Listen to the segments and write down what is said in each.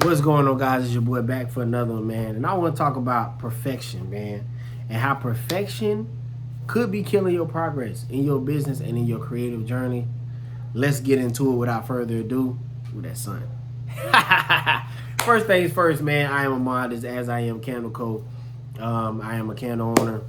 What's going on, guys? It's your boy back for another one, man. And I want to talk about perfection, man, and how perfection could be killing your progress in your business and in your creative journey. Let's get into it without further ado. With that son. First things first, man. I am a modest as I am Candle Co. I am a candle owner,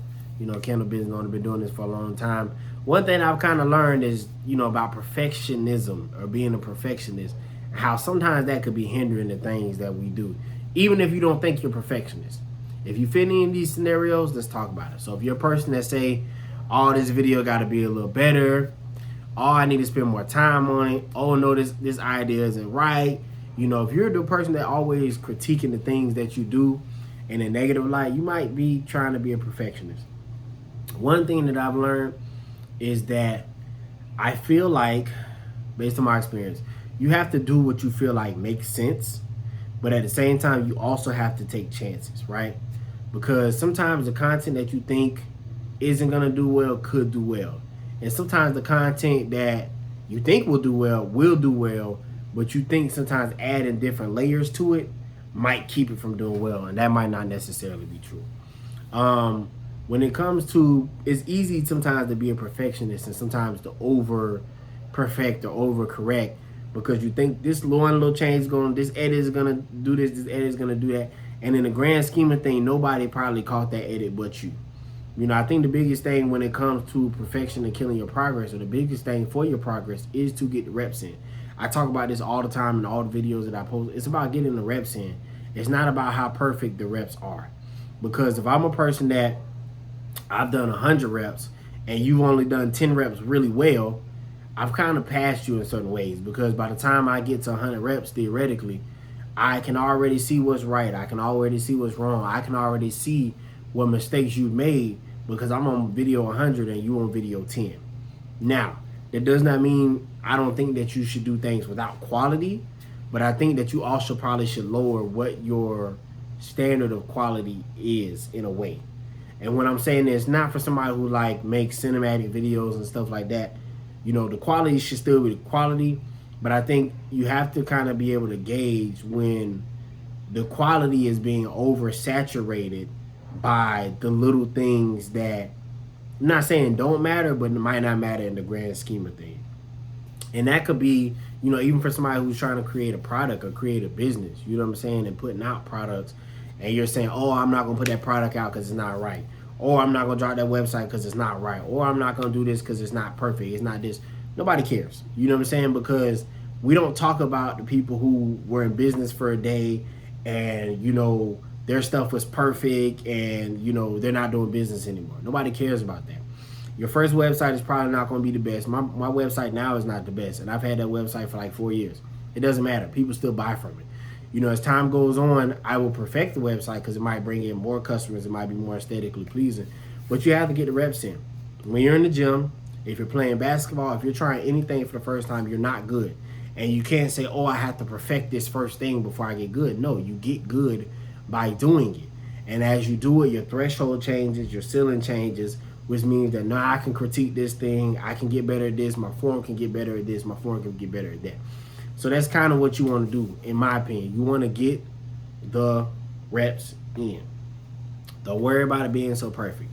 candle business owner. Been doing this for a long time. One thing I've kind of learned is, about perfectionism or being a perfectionist, how sometimes that could be hindering the things that we do, even if you don't think you're a perfectionist. If you fit in these scenarios, let's talk about it. So if you're a person that say, "Oh, this video got to be a little better," "Oh, I need to spend more time on it," "Oh no, this idea isn't right," if you're the person that always critiquing the things that you do in a negative light, you might be trying to be a perfectionist. One thing that I've learned is that I feel like, based on my experience, you have to do what you feel like makes sense, but at the same time, you also have to take chances, right? Because sometimes the content that you think isn't gonna do well could do well, and sometimes the content that you think will do well, but you think sometimes adding different layers to it might keep it from doing well, and that might not necessarily be true. When it comes to, it's easy sometimes to be a perfectionist and sometimes to over perfect or over correct, because you think this little change is going, this edit is gonna do this edit is gonna do that, and in the grand scheme of things, nobody probably caught that edit but you. I think the biggest thing when it comes to perfection and killing your progress, or the biggest thing for your progress, is to get the reps in. I talk about this all the time in all the videos that I post. It's about getting the reps in. It's not about how perfect the reps are. Because if I'm a person that I've done 100 reps and you've only done 10 reps really well, I've kind of passed you in certain ways, because by the time I get to 100 reps, theoretically, I can already see what's right. I can already see what's wrong. I can already see what mistakes you've made, because I'm on video 100 and you on video 10. Now, that does not mean I don't think that you should do things without quality, but I think that you also probably should lower what your standard of quality is in a way. And when I'm saying this, not for somebody who like makes cinematic videos and stuff like that. The quality should still be the quality, but I think you have to kind of be able to gauge when the quality is being oversaturated by the little things that, I'm not saying don't matter, but it might not matter in the grand scheme of things. And that could be, even for somebody who's trying to create a product or create a business, you know what I'm saying, and putting out products, and you're saying, "Oh, I'm not gonna put that product out because it's not right," or "I'm not gonna drop that website because it's not right," or "I'm not gonna do this because it's not perfect, it's not this." Nobody cares, you know what I'm saying, because we don't talk about the people who were in business for a day and their stuff was perfect and they're not doing business anymore. Nobody cares about that. Your first website is probably not going to be the best. My website now is not the best, and I've had that website for like 4 years. It doesn't matter. People still buy from it. As time goes on, I will perfect the website because it might bring in more customers. It might be more aesthetically pleasing. But you have to get the reps in. When you're in the gym, if you're playing basketball, if you're trying anything for the first time, you're not good. And you can't say, "Oh, I have to perfect this first thing before I get good." No, you get good by doing it. And as you do it, your threshold changes, your ceiling changes, which means that now I can critique this thing, I can get better at this, my form can get better at this, my form can get better at that. So that's kind of what you want to do, in my opinion. You want to get the reps in. Don't worry about it being so perfect.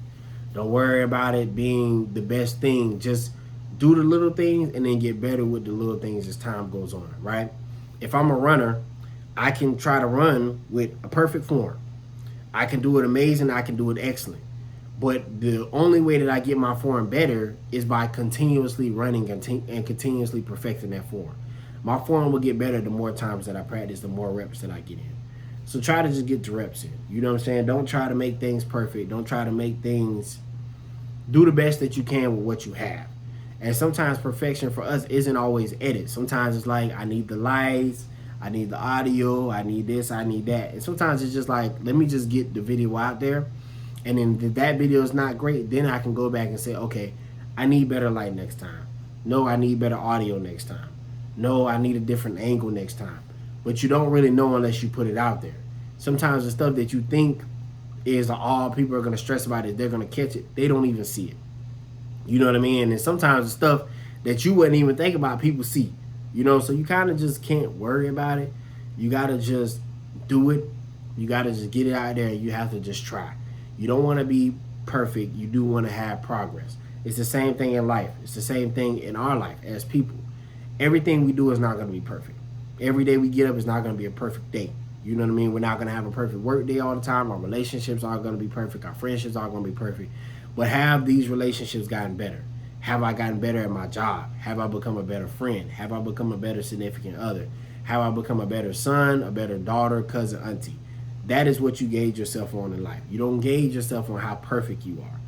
Don't worry about it being the best thing. Just do the little things and then get better with the little things as time goes on, right? If I'm a runner, I can try to run with a perfect form. I can do it amazing, I can do it excellent. But the only way that I get my form better is by continuously running and continuously perfecting that form. My form will get better the more times that I practice, the more reps that I get in. So try to just get the reps in. You know what I'm saying? Don't try to make things perfect. Don't try to make things, do the best that you can with what you have. And sometimes perfection for us isn't always edit. Sometimes it's like, I need the lights, I need the audio, I need this, I need that. And sometimes it's just like, let me just get the video out there. And then if that video is not great, then I can go back and say, okay, I need better light next time. No, I need better audio next time. No, I need a different angle next time. But you don't really know unless you put it out there. Sometimes the stuff that you think is all people are going to stress about it, they're going to catch it, they don't even see it. You know what I mean? And sometimes the stuff that you wouldn't even think about, people see. So you kind of just can't worry about it. You gotta just do it. You gotta just get it out there. You have to just try. You don't want to be perfect. You do want to have progress. It's the same thing in life. It's the same thing in our life as people. Everything we do is not going to be perfect. Every day we get up is not going to be a perfect day. You know what I mean? We're not going to have a perfect work day all the time. Our relationships aren't going to be perfect. Our friendships aren't going to be perfect. But have these relationships gotten better? Have I gotten better at my job? Have I become a better friend? Have I become a better significant other? Have I become a better son, a better daughter, cousin, auntie? That is what you gauge yourself on in life. You don't gauge yourself on how perfect you are.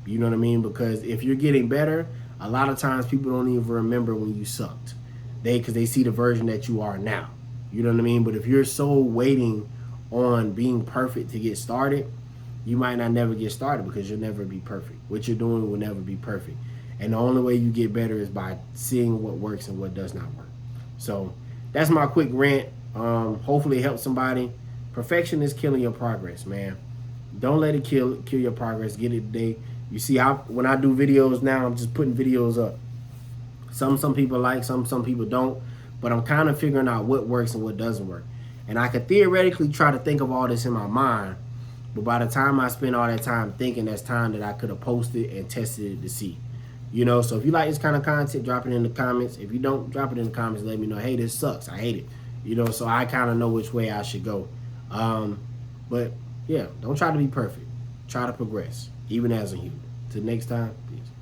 You know what I mean? Because if you're getting better, a lot of times people don't even remember when you sucked. Because they see the version that you are now. You know what I mean? But if you're so waiting on being perfect to get started, you might not never get started because you'll never be perfect. What you're doing will never be perfect. And the only way you get better is by seeing what works and what does not work. So that's my quick rant. Hopefully it helps somebody. Perfection is killing your progress, man. Don't let it kill your progress. Get it today. You see, when I do videos now, I'm just putting videos up. Some people like, some people don't. But I'm kind of figuring out what works and what doesn't work. And I could theoretically try to think of all this in my mind. But by the time I spend all that time thinking, that's time that I could have posted and tested it to see. You know, so if you like this kind of content, drop it in the comments. If you don't, drop it in the comments. Let me know, hey, this sucks. I hate it. You know, so I kind of know which way I should go. But, yeah, don't try to be perfect. Try to progress, even as a human. Till next time, peace.